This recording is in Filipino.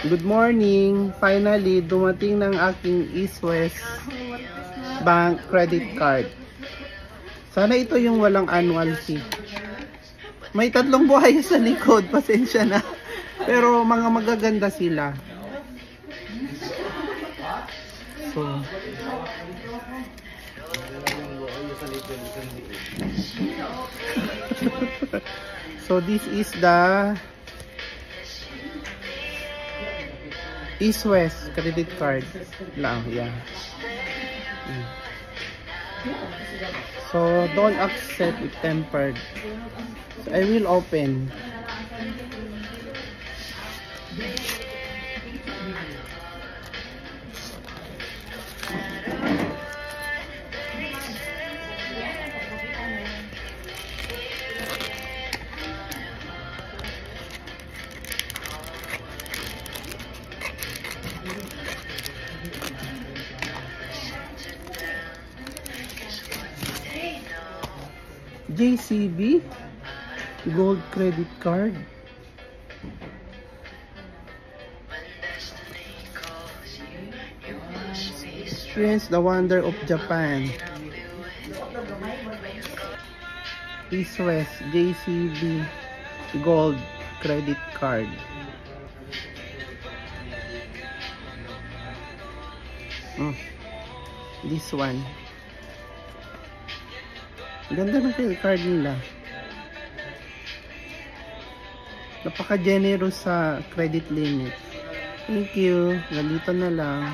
Good morning! Finally, dumating ng aking East West Bank credit card. Sana ito yung walang annual fee. May 3 buhay sa likod, pasensya na. Pero mga magaganda sila. So this is the East West credit card lang, yeah. So don't accept if tempered. So I will open. JCB Gold Credit Card. Experience the wonder of Japan. East West JCB Gold Credit Card. This one. Ganda ng card nila. Napaka-generous sa credit limit. Thank you. Ganito na lang.